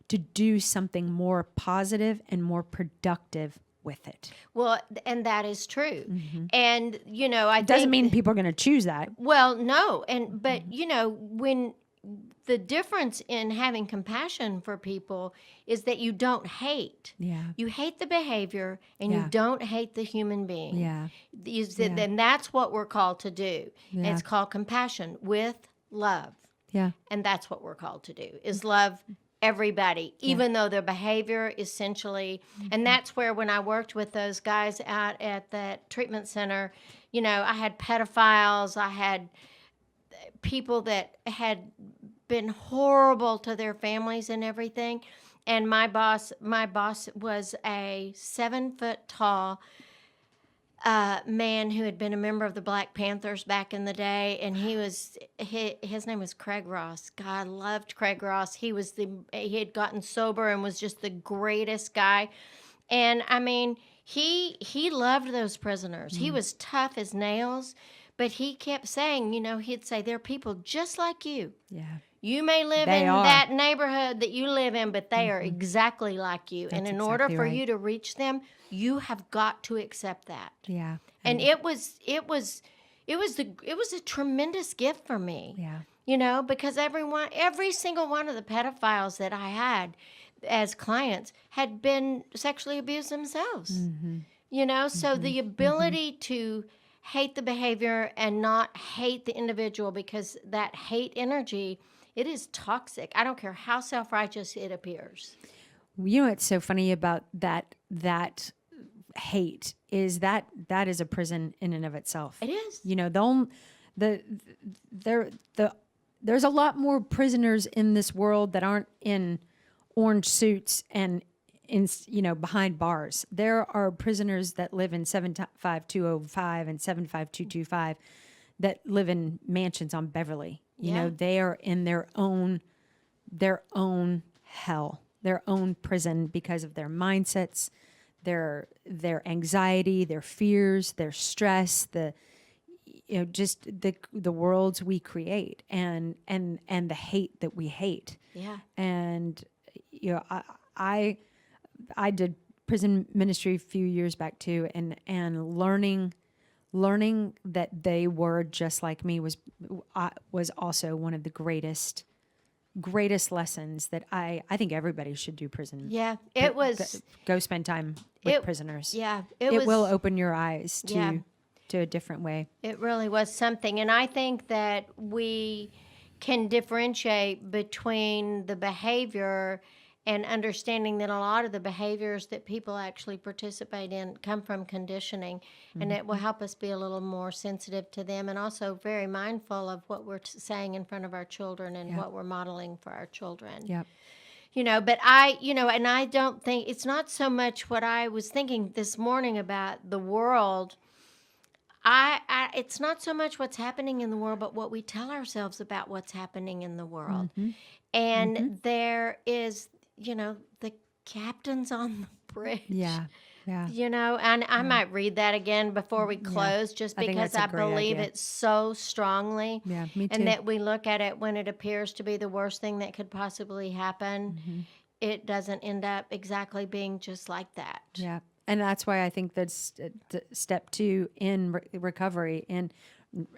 to do something more positive and more productive with it.
Well, and that is true. And, you know, I
Doesn't
think,
mean people are going to choose that.
well, no. But, you know, when the difference in having compassion for people is that you don't hate.
Yeah.
You hate the behavior and
Yeah.
you don't hate the human being.
Yeah.
And that's what we're called to do.
Yeah.
It's called compassion with love.
Yeah.
And that's what we're called to do, is love everybody, even though their behavior essentially, and that's where when I worked with those guys out at that treatment center, you know, I had pedophiles, I had people that had been horrible to their families and everything. And my boss was a 7-foot tall man who had been a member of the Black Panthers back in the day, and his name was Craig Ross. God, I loved Craig Ross. He had gotten sober and was just the greatest guy. And I mean, he loved those prisoners. He was tough as nails, but he kept saying, you know, he'd say, "They're people just like you.
Yeah.
You may live
They
in
are.
that neighborhood that you live in, but they are exactly like you. And in order
exactly
for
right.
you to reach them, you have got to accept that."
Yeah.
And it was a tremendous gift for me.
Yeah.
You know, because every single one of the pedophiles that I had as clients had been sexually abused themselves. You know, so the ability to hate the behavior and not hate the individual, because that hate energy, it is toxic. I don't care how self-righteous it appears.
You know what's so funny about that hate is that is a prison in and of itself.
It is.
You know, there's a lot more prisoners in this world that aren't in orange suits and in, you know, behind bars. There are prisoners that live in 75205 and 75225 that live in mansions on Beverly. You know, they are in their own hell, their own prison, because of their mindsets, their anxiety, their fears, their stress, just the worlds we create, and the hate that we hate.
Yeah.
And you know, I did prison ministry a few years back too, and learning that they were just like me was also one of the greatest lessons that I think everybody should do prison.
Yeah. It was.
Go spend time with prisoners.
Yeah.
It will open your eyes
Yeah.
to a different way.
It really was something. And I think that we can differentiate between the behavior and understanding that a lot of the behaviors that people actually participate in come from conditioning. And it will help us be a little more sensitive to them, and also very mindful of what we're saying in front of our children and what we're modeling for our children.
Yep.
You know, but and I don't think, it's not so much what I was thinking this morning about the world. It's not so much what's happening in the world, but what we tell ourselves about what's happening in the world. And there is, you know, the captain's on the bridge.
Yeah. Yeah.
You know, and I might read that again before we close, just
I think
because
that's
I
a great
believe
idea.
it so strongly.
Yeah, me too.
And that we look at it when it appears to be the worst thing that could possibly happen. It doesn't end up exactly being just like that.
Yeah. And that's why I think that's step 2 in recovery. And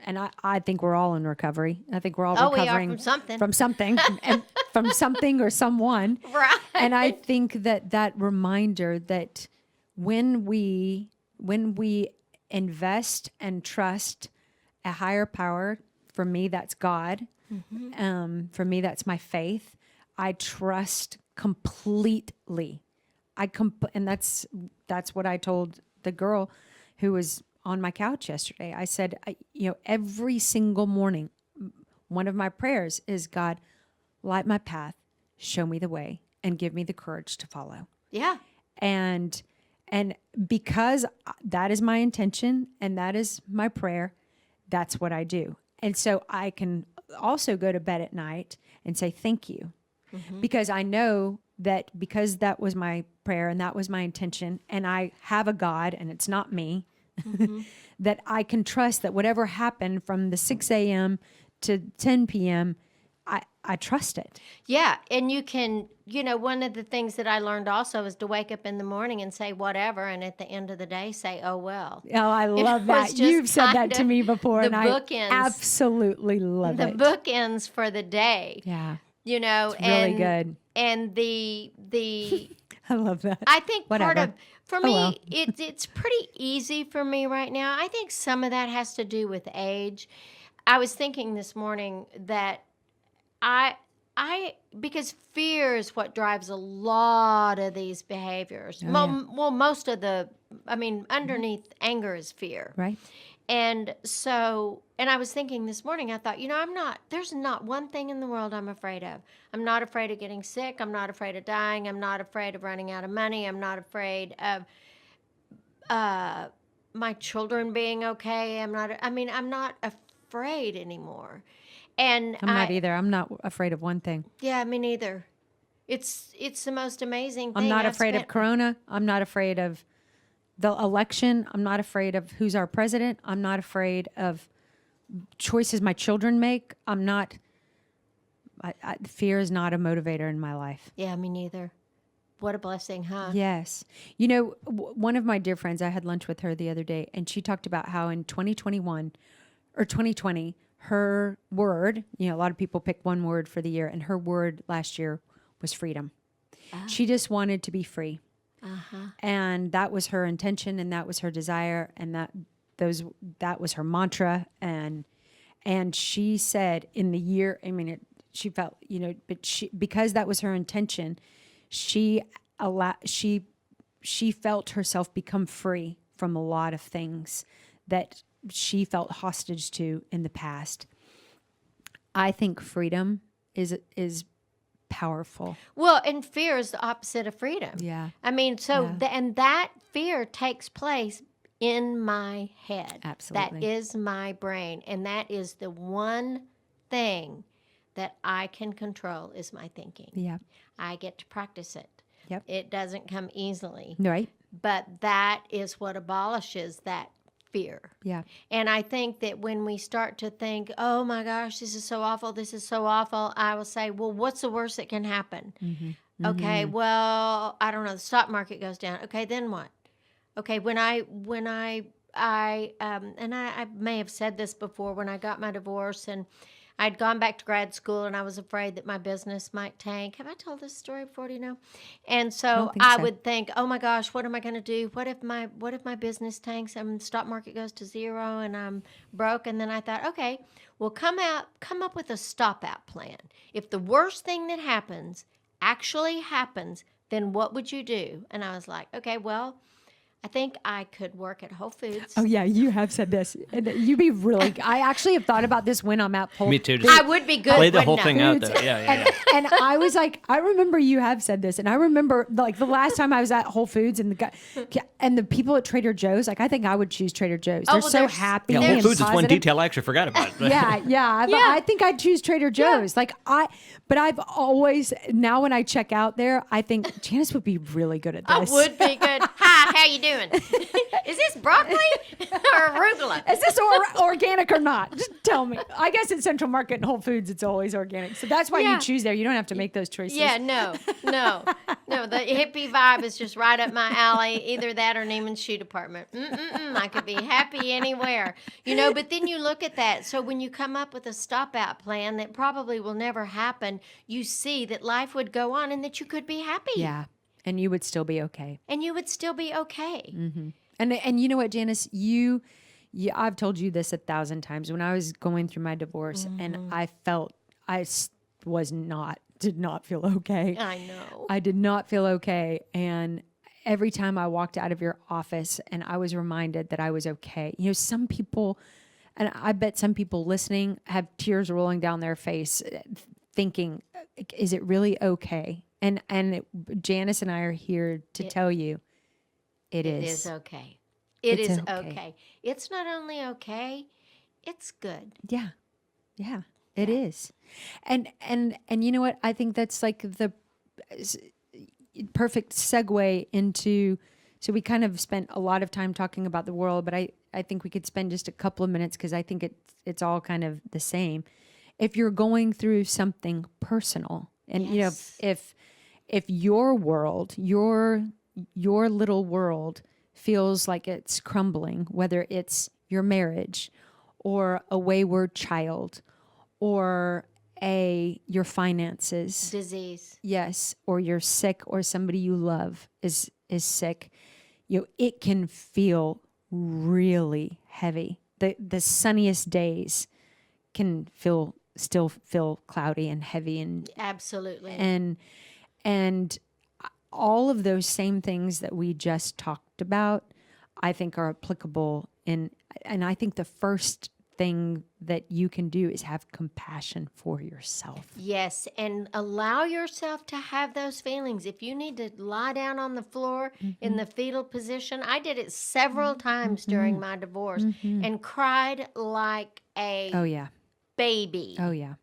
I think we're all in recovery. I think we're all
Oh, we are
recovering
from something.
from something and from something or someone.
Right.
And I think that reminder that when we invest and trust a higher power, for me that's God. For me that's my faith. I trust completely. And that's what I told the girl who was on my couch yesterday. I said, every single morning, one of my prayers is, God, light my path, show me the way, and give me the courage to follow.
Yeah.
And because that is my intention and that is my prayer, that's what I do. And so I can also go to bed at night and say thank you, because I know that because that was my prayer and that was my intention, and I have a God and it's not me, that I can trust that whatever happened from the 6 a.m. to 10 p.m., I trust it.
Yeah, and you can, one of the things that I learned also is to wake up in the morning and say whatever, and at the end of the day say, oh well.
Oh, I love
was
that.
just
You've said that
kind
to
of
me before,
the
and I
bookends.
absolutely love
The
it.
bookends for the day.
Yeah,
It's
really good.
And the
I love that.
I think part
Whatever.
of for me
well.
it's pretty easy for me right now. I think some of that has to do with age. I was thinking this morning that I because fear is what drives a lot of these behaviors.
Oh, yeah.
Well, most of underneath anger is fear.
Right?
And so, and I was thinking this morning, I thought, there's not one thing in the world I'm afraid of. I'm not afraid of getting sick. I'm not afraid of dying. I'm not afraid of running out of money. I'm not afraid of my children being okay. I'm not afraid anymore. And
I'm not either. I'm not afraid of one thing.
Yeah, me neither. It's the most amazing thing.
I'm not afraid of Corona. I'm not afraid of the election. I'm not afraid of who's our president. I'm not afraid of choices my children make. I'm not. Fear is not a motivator in my life.
Yeah, me neither. What a blessing, huh?
Yes. One of my dear friends, I had lunch with her the other day, and she talked about how in 2021 or 2020, her word, a lot of people pick one word for the year, and her word last year was freedom. She just wanted to be free. And that was her intention, and that was her desire, and that was her mantra. And she said in the year, she felt, but because that was her intention, she felt herself become free from a lot of things that she felt hostage to in the past. I think freedom is powerful.
Well, and fear is the opposite of freedom.
Yeah.
And that fear takes place in my head.
Absolutely.
That is my brain, and that is the one thing that I can control is my thinking.
Yeah.
I get to practice it.
Yep.
It doesn't come easily.
Right.
But that is what abolishes that fear.
Yeah.
And I think that when we start to think, oh my gosh, this is so awful, I will say, well, what's the worst that can happen? Mm-hmm. Okay, well, I don't know, the stock market goes down. Okay, then what? Okay, when I may have said this before, when I got my divorce and I'd gone back to grad school and I was afraid that my business might tank. Have I told this story before? Do you know? And so I would think, oh my gosh, what am I going to do? What if my business tanks and the stock market goes to zero and I'm broke? And then I thought, okay, well, come up with a stop out plan. If the worst thing that happens actually happens, then what would you do? And I was like, okay, well, I think I could work at Whole Foods.
Oh yeah, you have said this. And you be really. I actually have thought about this when I'm at Whole.
Me too.
I would be good.
Play the whole
wouldn't I?
thing out though. Yeah.
And I was like, I remember you have said this, and I remember like the last time I was at Whole Foods and the guy and the people at Trader Joe's. Like, I think I would choose Trader Joe's. They're so happy.
Yeah, Whole
and
Foods is one
positive.
detail I actually forgot about.
Yeah. I think I'd choose Trader Joe's. But I've always now when I check out there, I think Janice would be really good at this.
I would be good. Hi, how you doing? Is this broccoli or arugula?
Is this organic or not? Just tell me. I guess at Central Market and Whole Foods, it's always organic. So that's why you choose there. You don't have to make those choices.
Yeah, no. The hippie vibe is just right up my alley. Either that or Neiman's Shoe Department. I could be happy anywhere. But then you look at that. So when you come up with a stop-out plan that probably will never happen, you see that life would go on and that you could be happy.
Yeah. And you would still be okay. Mm-hmm. And you know what, Janice, I've told you this 1,000 times. When I was going through my divorce and I felt did not feel okay.
I know.
I did not feel okay. And every time I walked out of your office and I was reminded that I was okay. Some people, and I bet some people listening have tears rolling down their face thinking, is it really okay? And Janice and I are here to tell you it is.
It is okay. It is okay. It's not only okay, it's good.
Yeah. It is. And you know what? I think that's like perfect segue into, so we kind of spent a lot of time talking about the world, but I think we could spend just a couple of minutes because I think it's all kind of the same. If you're going through something personal, and you know, if your world, your little world feels like it's crumbling, whether it's your marriage or a wayward child or your finances,
Disease.
yes, or you're sick, or somebody you love is sick, you know, it can feel really heavy. The sunniest days can still feel cloudy and heavy, and
Absolutely.
and all of those same things that we just talked about, I think are applicable and I think the first thing that you can do is have compassion for yourself.
Yes, and allow yourself to have those feelings. If you need to lie down on the floor in the fetal position, I did it several times during my divorce and cried like a
Oh yeah.
baby.
Oh yeah.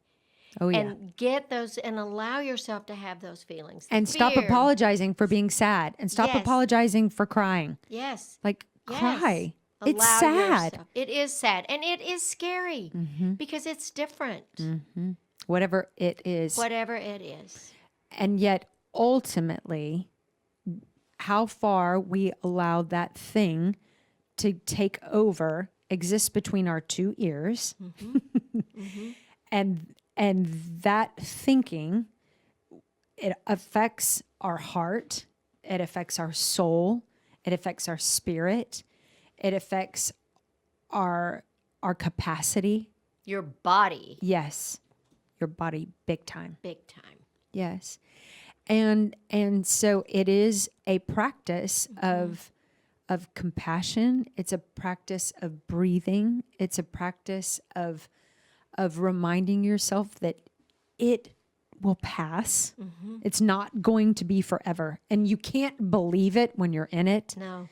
Oh yeah.
And get those and allow yourself to have those feelings.
And stop
Fear.
apologizing for being sad, and stop
Yes.
apologizing for crying.
Yes.
Like
Yes.
cry. It's
Allow
sad.
yourself. It is sad. And it is scary because it's different.
Whatever it is.
Whatever it is.
And yet ultimately, how far we allow that thing to take over exists between our two ears. And that thinking, it affects our heart, it affects our soul, it affects our spirit, it affects our capacity.
Your body,
Yes. Your body big time.
big time.
Yes. And so it is a practice of compassion. It's a practice of breathing. It's a practice of reminding yourself that it will pass. It's not going to be forever. And you can't believe it when you're in it.
No.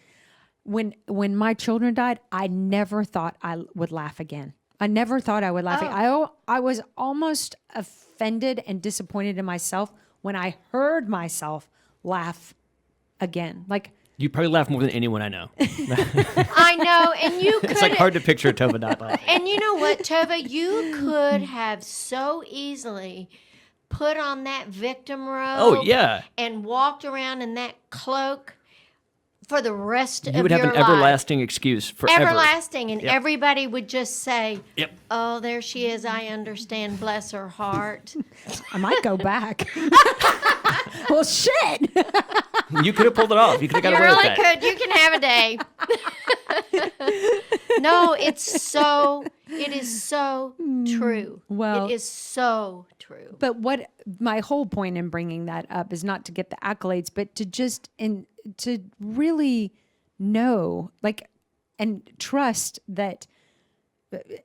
When my children died, I never thought I would laugh again. I never thought I would laugh again. I was almost offended and disappointed in myself when I heard myself laugh again. Like,
You probably laugh more than anyone I know.
I know, and you could.
It's like hard to picture Tova not laughing.
And you know what, Tova? You could have so easily put on that victim robe.
Oh, yeah.
And walked around in that cloak for the rest of
You would
your
have
life.
an everlasting excuse forever.
Everlasting, and
Yep.
everybody would just say,
Yep.
"Oh, there she is. I understand. Bless her heart."
I might go back. Well, shit.
You could have pulled it off. You could have got
You
away
really
with that.
could. You can have a day. No, it is so true.
Well-
it is so true.
But what my whole point in bringing that up is not to get the accolades, but to just to really know, like, and trust that,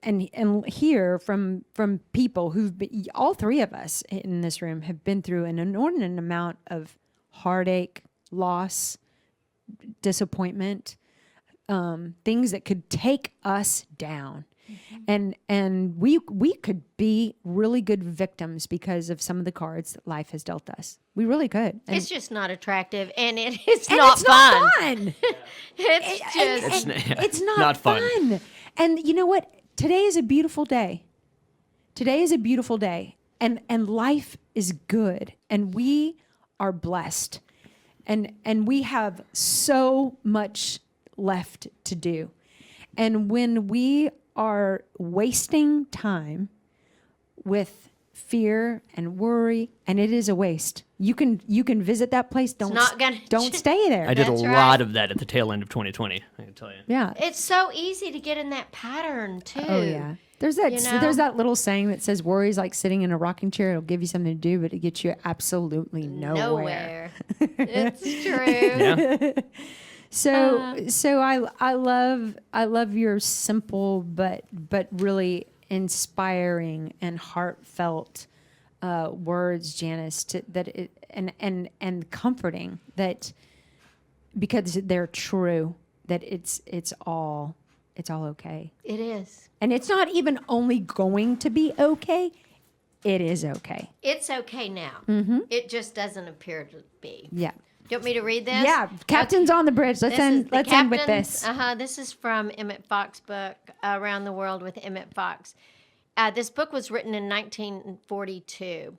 and hear from people who've been, all three of us in this room have been through an inordinate amount of heartache, loss, disappointment, things that could take us down. And we could be really good victims because of some of the cards that life has dealt us. We really could. And,
It's just not attractive, and it's
and
not
it's
fun.
not fun.
It's just
It's not,
not fun.
fun. And you know what? Today is a beautiful day. Today is a beautiful day. And life is good. And we are blessed. And we have so much left to do. And when we are wasting time with fear and worry, and it is a waste. You can visit that place. Don't stay there.
I did a
That's
lot
right.
of that at the tail end of 2020, I can tell you.
Yeah.
it's so easy to get in that pattern too.
Oh yeah. There's that
You know?
there's that little saying that says worry is like sitting in a rocking chair. It'll give you something to do, but it gets you absolutely nowhere.
It's true.
Yeah.
So I love your simple but really inspiring and heartfelt words, Janice, and comforting, that because they're true, that it's all okay.
It is.
And it's not even only going to be okay, it is okay.
It's okay now. It just doesn't appear to be.
Yeah.
Do you want me to read this?
Yeah. Captain's on the bridge. Let's end with this.
This is from Emmett Fox book, Around the World with Emmett Fox. This book was written in 1942,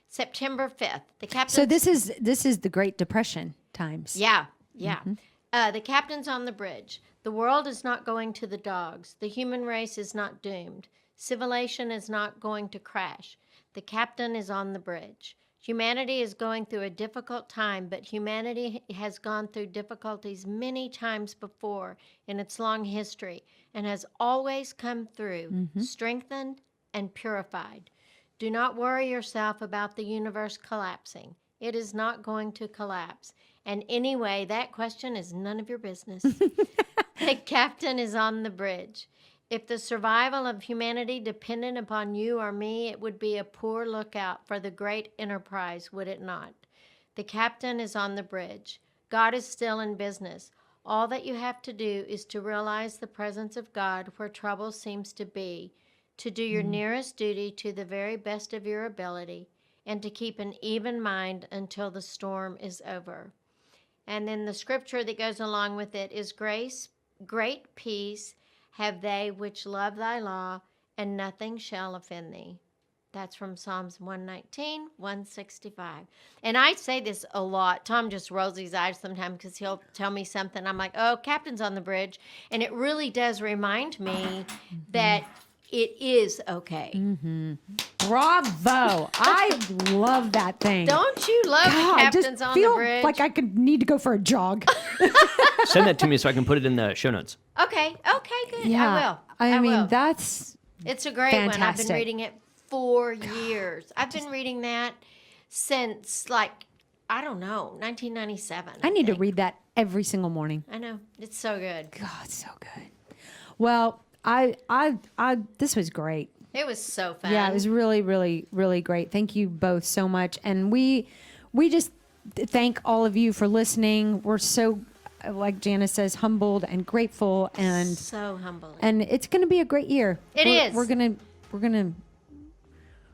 September 5th. The captain.
So this is the Great Depression times.
Yeah. The captain's on the bridge. The world is not going to the dogs. The human race is not doomed. Civilization is not going to crash. The captain is on the bridge. Humanity is going through a difficult time, but humanity has gone through difficulties many times before in its long history and has always come through, strengthened and purified. Do not worry yourself about the universe collapsing. It is not going to collapse. And anyway, that question is none of your business. The captain is on the bridge. If the survival of humanity depended upon you or me, it would be a poor lookout for the great enterprise, would it not? The captain is on the bridge. God is still in business. All that you have to do is to realize the presence of God where trouble seems to be, to do your nearest duty to the very best of your ability, and to keep an even mind until the storm is over. And then the scripture that goes along with it is grace, great peace have they which love thy law, and nothing shall offend thee. That's from Psalms 119, 165. And I say this a lot. Tom just rolls his eyes sometimes because he'll tell me something. I'm like, oh, captain's on the bridge. And it really does remind me that it is okay.
Bravo. I love that thing.
Don't you love the
I
captain's
just
on
feel
the bridge?
like I could need to go for a jog.
Send that to me so I can put it in the show notes.
Okay, good.
Yeah.
I will.
I mean,
will.
that's
It's a great one. I've
fantastic.
been reading it for years. I've been reading that since, I don't know, 1997.
I need to
think.
read that every single morning.
I know. It's so good.
God, so good. Well, I this was great.
It was so fun.
Yeah, it was really, really, really great. Thank you both so much. And we just thank all of you for listening. We're so, like Janice says, humbled and grateful, and
so humbling.
and it's going to be a great year.
It
We're-
is.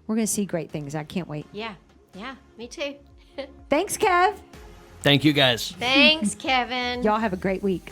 We're gonna see great things. I can't wait.
Yeah, me too.
Thanks, Kev.
Thank you guys.
Thanks, Kevin.
Y'all have a great week.